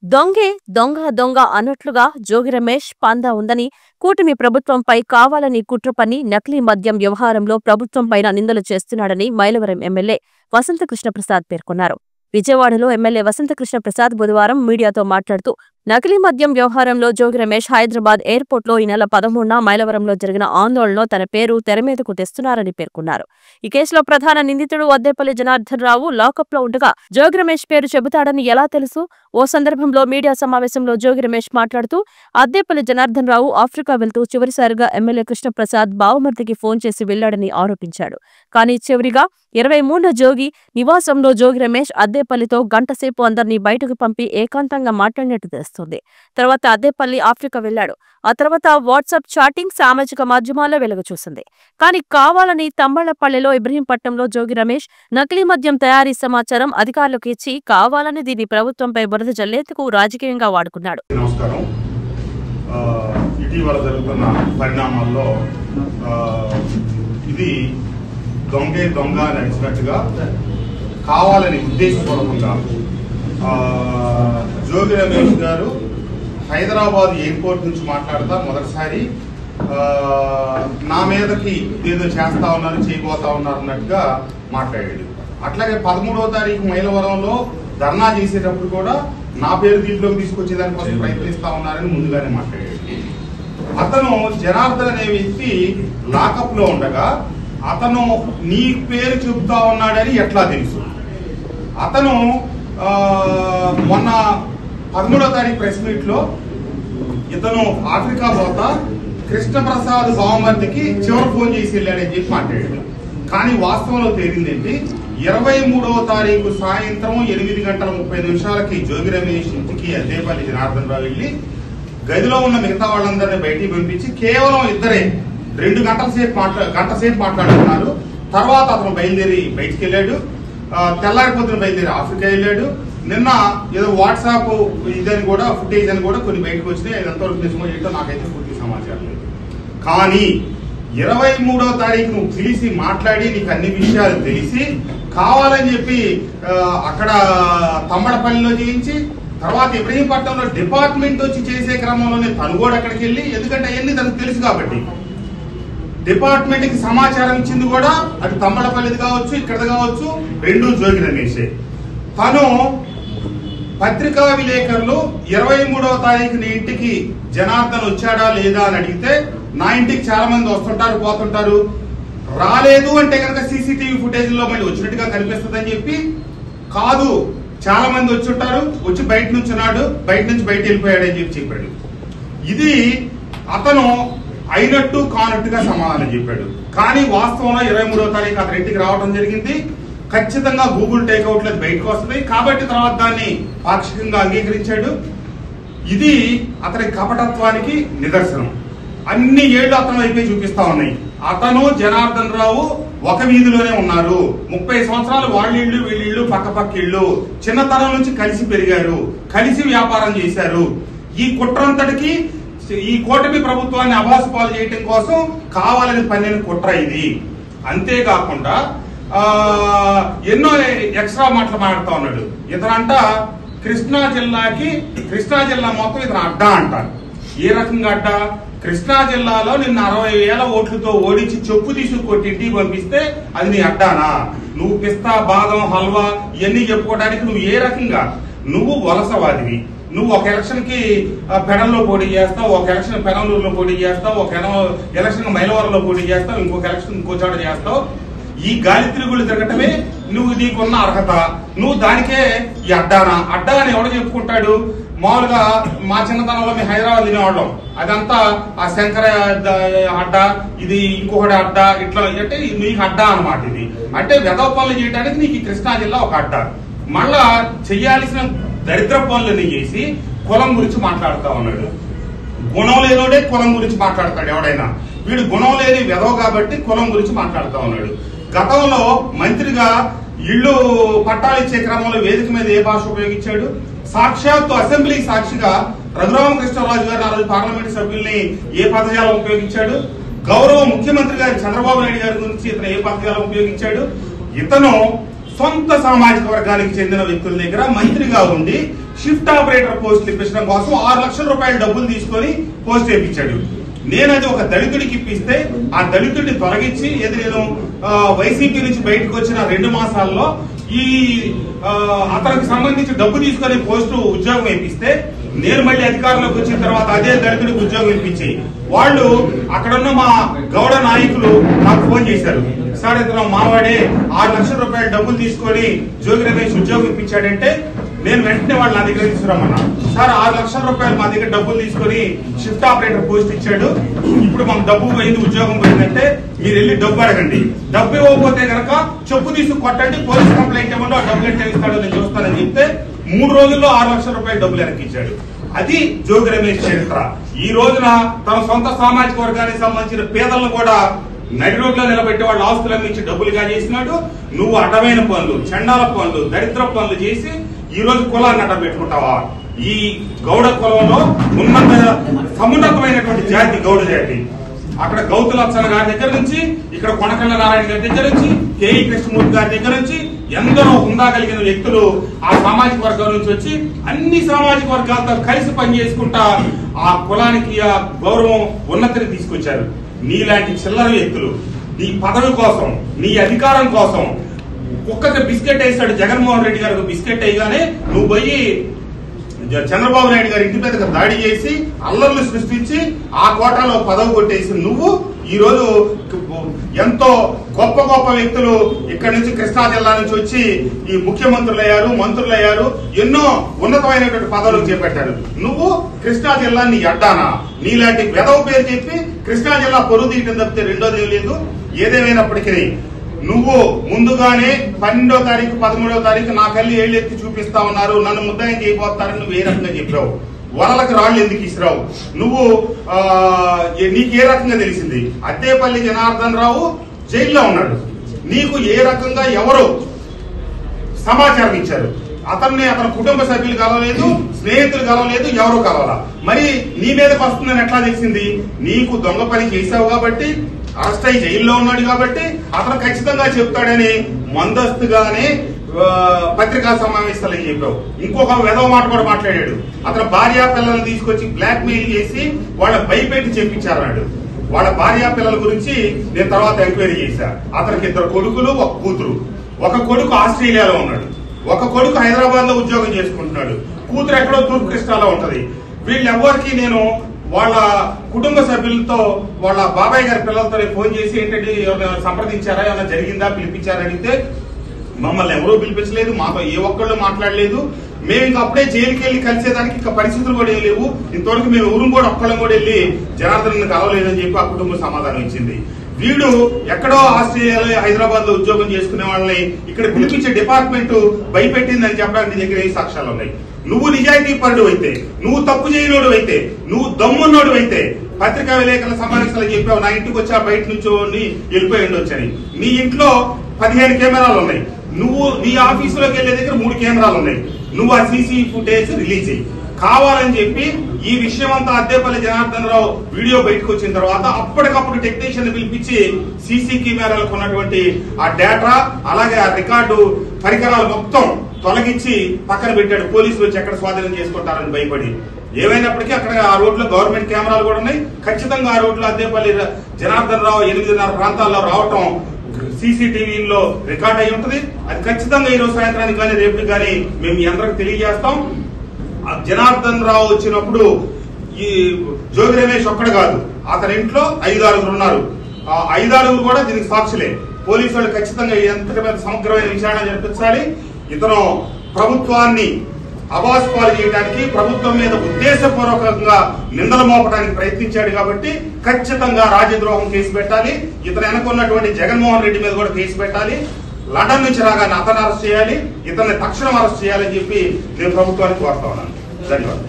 దొంగే దొంగ దొంగ అన్నట్లుగా జోగి రమేష్ పందా ఉందని, కూటమి ప్రభుత్వంపై కావాలని కుట్ర పన్ని నకిలీ మద్యం వ్యవహారంలో ప్రభుత్వంపైన నిందలు చేస్తున్నాడని మైలవరం ఎమ్మెల్యే వసంతకృష్ణప్రసాద్ పేర్కొన్నారు. విజయవాడలో ఎమ్మెల్యే వసంతకృష్ణప్రసాద్ బుధవారం మీడియాతో మాట్లాడుతూ, నకిలీ మద్యం వ్యవహారంలో జోగి రమేష్ హైదరాబాద్ ఎయిర్పోర్ట్లో ఈ నెల 13న మైలవరంలో జరిగిన ఆందోళనలో తన పేరు తెరమీదకు తెస్తున్నారని పేర్కొన్నారు. ఈ కేసులో ప్రధాన నిందితుడు అద్దేపల్లి జనార్దన్ రావు లాకప్లో ఉండగా జోగి రమేష్ పేరు చెబుతాడని ఎలా తెలుసు? ఓ సందర్భంలో మీడియా సమావేశంలో జోగి రమేష్ మాట్లాడుతూ, అద్దేపల్లి జనార్దన్ రావు ఆఫ్రికా వెళ్తూ చివరిసారిగా ఎమ్మెల్యే కృష్ణప్రసాద్ బావమర్దికి ఫోన్ చేసి వెళ్లాడని ఆరోపించాడు. కానీ చివరిగా 23న జోగి నివాసంలో జోగి రమేష్ అద్దేపల్లితో గంటసేపు అందరినీ బయటకు పంపి ఏకాంతంగా మాట్లాడినట్టు తెలుస్తోంది. తర్వాత అద్దేపల్లి ఆఫ్రికా వెళ్లాడు. ఆ తర్వాత వాట్సాప్ చాటింగ్ సామాజిక మాధ్యమాల్లో వెలుగు చూసింది. కానీ కావాలని తంబళ్లపల్లిలో ఇబ్రహీంపట్నంలో జోగి రమేష్ నకిలీ మద్యం తయారీ సమాచారం అధికారులకు ఇచ్చి కావాలని దీన్ని ప్రభుత్వంపై బురద జల్లేందుకు రాజకీయంగా వాడుకున్నాడు. నమస్కారం. ఇటీవల జరుగుతున్న పరిణామాల్లో ఇది దొంగే దొంగ నడిచినట్టుగా కావాలని ఉద్దేశపూర్వకంగా జోగి రమేష్ గారు హైదరాబాద్ ఎయిర్పోర్ట్ నుంచి మాట్లాడుతా మొదటిసారి నా మీదకి ఏదో చేస్తా ఉన్నారు, చేయబోతా ఉన్నారు అన్నట్టుగా మాట్లాడాడు. అట్లాగే 13వ తారీఖు మైలవరంలో ధర్నా చేసేటప్పుడు కూడా నా పేరు దీంట్లోకి తీసుకొచ్చేదాని కోసం ప్రయత్నిస్తా ఉన్నారని ముందుగానే మాట్లాడాడు. అతను జనార్దన్ అనే వ్యక్తి లాకప్ లో ఉండగా అతను నీ పేరు చెబుతా ఉన్నాడని ఎట్లా తెలుసు? అతను మొన్న 13వ తారీఖు ప్రెస్ మీట్ లో ఇతను ఆఫ్రికా పోతా కృష్ణప్రసాద్ బావమర్దికి చివరి ఫోన్ చేసి వెళ్ళాడని చెప్పి మాట్లాడాడు. కానీ వాస్తవంలో తేలిందేంటి, 23వ తారీఖు సాయంత్రం 8:30 జోగి రమేష్ ఇంటికి అద్దేపల్లి జనార్దన్ రావు వెళ్ళి గదిలో ఉన్న మిగతా వాళ్ళందరినీ బయటికి పంపించి కేవలం ఇద్దరే 2 గంట సేపు మాట్లాడుతున్నారు. తర్వాత అతను బయలుదేరి బయటికి వెళ్ళాడు. తెల్లారిపోతున్న బయలుదేరి ఆఫ్రికా వెళ్ళాడు. నిన్న ఏదో వాట్సాప్ ఇదని కూడా ఫుటేజ్ అని కూడా కొన్ని బయటకు వచ్చినాయి. అది ఎంతవరకు నిజమో ఏంటో నాకైతే పూర్తి సమాచారం లేదు. కానీ 23వ తారీఖు నువ్వు పిలిచి మాట్లాడి నీకు అన్ని విషయాలు తెలిసి కావాలని చెప్పి అక్కడ తమ్మడపల్లిలో చేయించి తర్వాత ఇబ్రహీంపట్నంలో డిపార్ట్మెంట్ వచ్చి చేసే క్రమంలోనే తను కూడా అక్కడికి వెళ్ళి, ఎందుకంటే అవన్నీ తనకు తెలుసు కాబట్టి డిపార్ట్మెంట్ కి సమాచారం ఇచ్చింది కూడా అది తమ్మడపల్లిది కావచ్చు, ఇక్కడది కావచ్చు, రెండు జోగి రమేషే. తను పత్రికా విలేకరులు 23వ తారీఖున ఇంటికి జనార్దన్ వచ్చాడా లేదా అని అడిగితే నా ఇంటికి చాలా మంది వస్తుంటారు పోతుంటారు, రాలేదు అంటే కనుక సీసీటీవీ ఫుటేజ్ లో మళ్ళీ వచ్చినట్టుగా కనిపిస్తుందని చెప్పి, కాదు చాలా మంది వచ్చుంటారు, వచ్చి బయట నుంచి ఉన్నాడు, బయట నుంచి బయట వెళ్ళిపోయాడు అని చెప్పాడు. ఇది అతను అయినట్టు కానట్టుగా సమాధానం చెప్పాడు. కానీ వాస్తవంలో 23వ తారీఖు అతని ఇంటికి రావడం జరిగింది. ఖచ్చితంగా గూగుల్ టేక్అవుట్ లో బయటకు వస్తుంది కాబట్టి తర్వాత దాన్ని పాక్షికంగా అంగీకరించాడు. ఇది అతని కపటత్వానికి నిదర్శనం. అన్ని ఏళ్లు అతని వైపే చూపిస్తా ఉన్నాయి. అతను జనార్దన్ రావు ఒక వీధిలోనే ఉన్నారు. 30 సంవత్సరాలు వాళ్ళిళ్ళు వీళ్ళిళ్ళు పక్క ఇళ్ళు, చిన్నతనం నుంచి కలిసి పెరిగారు, కలిసి వ్యాపారం చేశారు. ఈ కుట్రంతటికి ఈ కూటమి ప్రభుత్వాన్ని అభాసు పాలు చేయటం కోసం కావాలని పన్నిన కుట్ర ఇది. అంతేకాకుండా ఎన్నో ఎక్స్ట్రా మాటలు మాట్లాడుతూ ఉన్నాడు. ఇతనంట కృష్ణా జిల్లా మొత్తం ఇతను అడ్డా అంటారు. ఏ రకంగా అడ్డా? కృష్ణా జిల్లాలో నిన్న 60,000 ఓట్లతో ఓడించి చెప్పు తీసుకొట్టి ఇంటికి పంపిస్తే అది నీ అడ్డానా? నువ్వు పిస్తా బాదం హల్వా ఇవన్నీ చెప్పుకోవడానికి నువ్వు ఏ రకంగా? నువ్వు వలసవాదివి. నువ్వు ఒక ఎలక్షన్ కి పెడల్లో పోటీ చేస్తావు, ఒక ఎలక్షన్ పెనలూరులో పోటీ చేస్తావు, ఒక ఎలక్షన్ మైలవరంలో పోటీ చేస్తావు, ఇంకొక ఎలక్షన్ ఇంకో చోట చేస్తావు. ఈ గాలి తిరుగులు తిరగటమే నువ్వు నీకున్న అర్హత. నువ్వు దానికే ఈ అడ్డానా? అడ్డా అని ఎవడో చెప్పుకుంటాడు? మామూలుగా మా చిన్నతనంలో మేము హైదరాబాద్ తినేవాళ్ళం. అదంతా ఆ శంకర అడ్డా, ఇది ఇంకొకటి అడ్డా, ఇట్లా అంటే నీకు అడ్డా అన్నమాట. ఇది అంటే వెధవ పనులు చేయడానికి నీకు ఈ కృష్ణా జిల్లా ఒక అడ్డా. మళ్ళా చెయ్యాల్సిన దరిద్ర పనులని చేసి కులం గురించి మాట్లాడుతా ఉన్నాడు. గుణం లేనోడే కులం గురించి మాట్లాడతాడు ఎవడైనా. వీడు గుణం లేని వెధవ కాబట్టి కులం గురించి మాట్లాడుతా ఉన్నాడు. గతంలో మంత్రిగా ఇళ్లు పట్టాలు ఇచ్చే క్రమంలో వేదిక మీద ఏ భాష ఉపయోగించాడు? సాక్షాత్తు అసెంబ్లీ సాక్షిగా రఘురామకృష్ణరాజు గారు ఆ రోజు పార్లమెంట్ సభ్యుల్ని ఏ పదజాలం ఉపయోగించాడు? గౌరవ ముఖ్యమంత్రి గారి చంద్రబాబు నాయుడు గారి గురించి ఇతను ఏ పదజాలం ఉపయోగించాడు? ఇతను సొంత సామాజిక వర్గానికి చెందిన వ్యక్తుల దగ్గర మంత్రిగా ఉండి షిఫ్ట్ ఆపరేటర్ పోస్టులు ఇప్పించడం కోసం 6 లక్షల రూపాయల డబ్బులు తీసుకొని పోస్ట్ వేయించాడు. నేను అది ఒక దళితుడికి ఇప్పిస్తే ఆ దళితుడిని తొలగించి నేను వైసీపీ నుంచి బయటకు వచ్చిన 2 మాసాల్లో ఈ అతనికి సంబంధించి డబ్బు తీసుకొని పోస్టు ఉద్యోగం ఇప్పిస్తే నేను మళ్ళీ అధికారంలోకి వచ్చిన తర్వాత అదే దళితుడికి ఉద్యోగం ఇప్పించాయి. వాళ్ళు అక్కడున్న మా గౌడ నాయకులు నాకు ఫోన్ చేశారు, సార్ ఇతను మావాడే 6 లక్షల రూపాయల డబ్బులు తీసుకొని జోగి రమేష్ ఉద్యోగం ఇప్పించాడంటే నేను వెంటనే వాళ్ళు నా దగ్గర తీసుకురామన్నా. సార్ 6 లక్షల రూపాయలు మా దగ్గర డబ్బులు తీసుకొని షిఫ్ట్ ఆపరేటర్ పోస్ట్ ఇచ్చాడు, ఇప్పుడు మాకు డబ్బు పోయింది, ఉద్యోగం పోయిందంటే మీరు వెళ్ళి డబ్బు అడగండి, డబ్బు ఇవ్వకపోతే కనుక చెప్పు తీసుకు కొట్టండి, పోలీస్ కంప్లైంట్ ఇవ్వండి, ఆ డబ్బులు ఎట్లా ఇస్తాడో నేను చూస్తానని చెప్తే 3 రోజుల్లో 6 లక్షల రూపాయల డబ్బులు వెనక్కిచ్చాడు. అది జోగి రమేష్ చరిత్ర. ఈ రోజున తన సొంత సామాజిక వర్గానికి సంబంధించిన పేదలను కూడా నడి రోడ్లో నిలబెట్టి వాళ్ళ ఆస్తులను ఇచ్చి డబ్బులుగా చేసినాడు. నువ్వు అడ్డమైన పనులు, చండాల పనులు, దరిద్ర పనులు చేసి ఈ రోజు కులాన్ని అడ్డం పెట్టుకుంటావా? ఈ గౌడ కులంలో సమున్నతమైనటువంటి జాతి గౌడ జాతి. అక్కడ గౌతులచ్చన్న గారి దగ్గర నుంచి, ఇక్కడ కొనకళ్ళ నారాయణ గారి దగ్గర నుంచి, కేఈ కృష్ణమూర్తి గారి దగ్గర నుంచి ఎందరో హుందా కలిగిన వ్యక్తులు ఆ సామాజిక వర్గం నుంచి వచ్చి అన్ని సామాజిక వర్గాలతో కలిసి పనిచేసుకుంటా ఆ కులానికి ఆ గౌరవం ఉన్నతిని తీసుకొచ్చారు. నీలాంటి చిల్లర వ్యక్తులు నీ పదవి కోసం, నీ అధికారం కోసం కుక్కకి బిస్కెట్ వేసాడు జగన్మోహన్ రెడ్డి గారికి బిస్కెట్ వేయగానే నువ్వు పోయి చంద్రబాబు నాయుడు గారి ఇంటి మీద దాడి చేసి అల్లర్లు సృష్టించి ఆ కోటాలో పదవి కొట్టేసి నువ్వు ఈ రోజు ఎంతో గొప్ప గొప్ప వ్యక్తులు ఇక్కడ నుంచి కృష్ణా జిల్లా నుంచి వచ్చి ఈ ముఖ్యమంత్రులు అయ్యారు, మంత్రులు అయ్యారు, ఎన్నో ఉన్నతమైనటువంటి పదవులు చేపట్టారు. నువ్వు కృష్ణా జిల్లాని అడ్డానా? నీలాంటి వెధవ పేరు చెప్పి కృష్ణా జిల్లా పొరుగు తీయటం తప్పితే రెండోది లేదు. ఏదేమైనప్పటికీ నువ్వు ముందుగానే 12వ తారీఖు 13వ తారీఖు నా కళ్ళు ఏళ్ళెత్తి చూపిస్తా ఉన్నారు, నన్ను ముద్దాయం చేయబోతారని నువ్వు ఏ రకంగా చెప్పావు? వలలకు రాళ్లు ఎందుకు ఇసిరావు? నువ్వు నీకు ఏ రకంగా తెలిసింది? అద్దేపల్లి జనార్దన్ రావు జైల్లో ఉన్నాడు, నీకు ఏ రకంగా ఎవరు సమాచారం ఇచ్చారు? అతన్ని అతని కుటుంబ సభ్యులు కలవలేదు, స్నేహితులు కలవలేదు, ఎవరు కలవాలా? మరి నీ మీదకి వస్తుందని ఎట్లా తెలిసింది? నీకు దొంగ పని చేశావు కాబట్టి, అరెస్ట్ అయి జైల్లో ఉన్నాడు కాబట్టి అతను ఖచ్చితంగా చెప్తాడని ముందస్తుగానే పత్రికా సమావేశాలు అని చెప్పావు. ఇంకొక వెధవ మాట కూడా మాట్లాడాడు. అతను భార్యా పిల్లలను తీసుకొచ్చి బ్లాక్ మెయిల్ చేసి వాళ్ళ భయపెట్టి చెప్పించారన్నాడు. వాళ్ళ భార్యా పిల్లల గురించి నేను తర్వాత ఎంక్వైరీ చేశా. అతనికి 2 కొడుకులు, 1 కూతురు. ఒక కొడుకు ఆస్ట్రేలియాలో ఉన్నాడు, ఒక కొడుకు హైదరాబాద్ లో ఉద్యోగం చేసుకుంటున్నాడు, కూతురు ఎక్కడో తూర్పు కృష్ణాలో ఉంటది. వీళ్ళెవ్వరికి నేను వాళ్ళ కుటుంబ సభ్యులతో వాళ్ళ బాబాయ్ గారి పిల్లలతో ఫోన్ చేసి ఏంటంటే సంప్రదించారా, ఏమైనా జరిగిందా, పిలిపించారా అడిగితే మమ్మల్ని ఎవరూ పిలిపించలేదు, మాతో ఏ ఒక్కళ్ళు మాట్లాడలేదు, మేము ఇంకా అప్పుడే జైలుకి వెళ్ళి కలిసేదానికి ఇంకా పరిస్థితులు కూడా ఏం లేవు, ఇంతవరకు మేము ఊరు కూడా ఒక్కళ్ళం కూడా వెళ్ళి జనార్దన్ కలవలేదని చెప్పి ఆ కుటుంబం సమాధానం ఇచ్చింది. వీడు ఎక్కడో ఆస్ట్రేలియాలో హైదరాబాద్ లో ఉద్యోగం చేసుకునే వాళ్ళని ఇక్కడ పిలిపించే డిపార్ట్మెంట్ భయపెట్టిందని చెప్పడానికి నీ దగ్గర ఏ సాక్ష్యాలు ఉన్నాయి? నువ్వు నిజాయితీ పరుడు అయితే, నువ్వు తప్పు చేయనోడు అయితే, నువ్వు దమ్మున్నోడు అయితే పత్రికా విలేకరుల సమావేశాలు చెప్పావు, నా ఇంటికి వచ్చా బయట నుంచి వెళ్ళిపోయి ఉండొచ్చని. నీ ఇంట్లో 15 కెమెరాలు ఉన్నాయి, నువ్వు నీ ఆఫీసులోకి వెళ్లే దగ్గర 3 కెమెరాలు ఉన్నాయి. నువ్వు ఆ సీసీ ఫుటేజ్ రిలీజ్ చేయి. కావాలని చెప్పి ఈ విషయం అంతా అద్దేపల్లి జనార్దన్ రావు వీడియో బయటకు వచ్చిన తర్వాత అప్పటికప్పుడు టెక్నీషియన్ పిలిపించి సీసీ కెమెరాలకు ఉన్నటువంటి ఆ డేటా అలాగే ఆ రికార్డు పరికరాలు మొత్తం తొలగించి పక్కన పెట్టాడు. పోలీసులు వచ్చి ఎక్కడ స్వాధీనం చేసుకుంటారని భయపడి. ఏమైనప్పటికీ అక్కడ ఆ రోడ్లో గవర్నమెంట్ కెమెరాలు కూడా ఉన్నాయి. ఖచ్చితంగా ఆ రోడ్లో అద్దేపల్లి జనార్దన్ రావు 8:30 ప్రాంతాల్లో రావటం సీసీటీవీలో రికార్డ్ అయి ఉంటుంది. అది ఖచ్చితంగా ఈ రోజు సాయంత్రానికి కానీ రేపు కానీ మేము మీ అందరికి తెలియజేస్తాం. జనార్దన్ రావు వచ్చినప్పుడు ఈ జోగి రమేష్ ఒక్కడు కాదు, అతని ఇంట్లో 5-6 ఉన్నారు. ఆ 5-6 కూడా దీనికి సాక్షులే. పోలీసు వాళ్ళు ఖచ్చితంగా ఎంత సమగ్రమైన విచారణ జరిపించాలి. ఇతను ప్రభుత్వాన్ని అబాస్పాలు చేయడానికి, ప్రభుత్వం మీద ఉద్దేశపూర్వకంగా నిందలు మోపడానికి ప్రయత్నించాడు కాబట్టి ఖచ్చితంగా రాజద్రోహం కేసు పెట్టాలి. ఇతను వెనకున్నటువంటి జగన్మోహన్ రెడ్డి మీద కూడా కేసు పెట్టాలి. లండన్ నుంచి రాగానే అతను అరెస్ట్ చేయాలి, ఇతన్ని తక్షణం అరెస్ట్ చేయాలని చెప్పి నేను ప్రభుత్వానికి కోరుతా ఉన్నాను. ధన్యవాదాలు.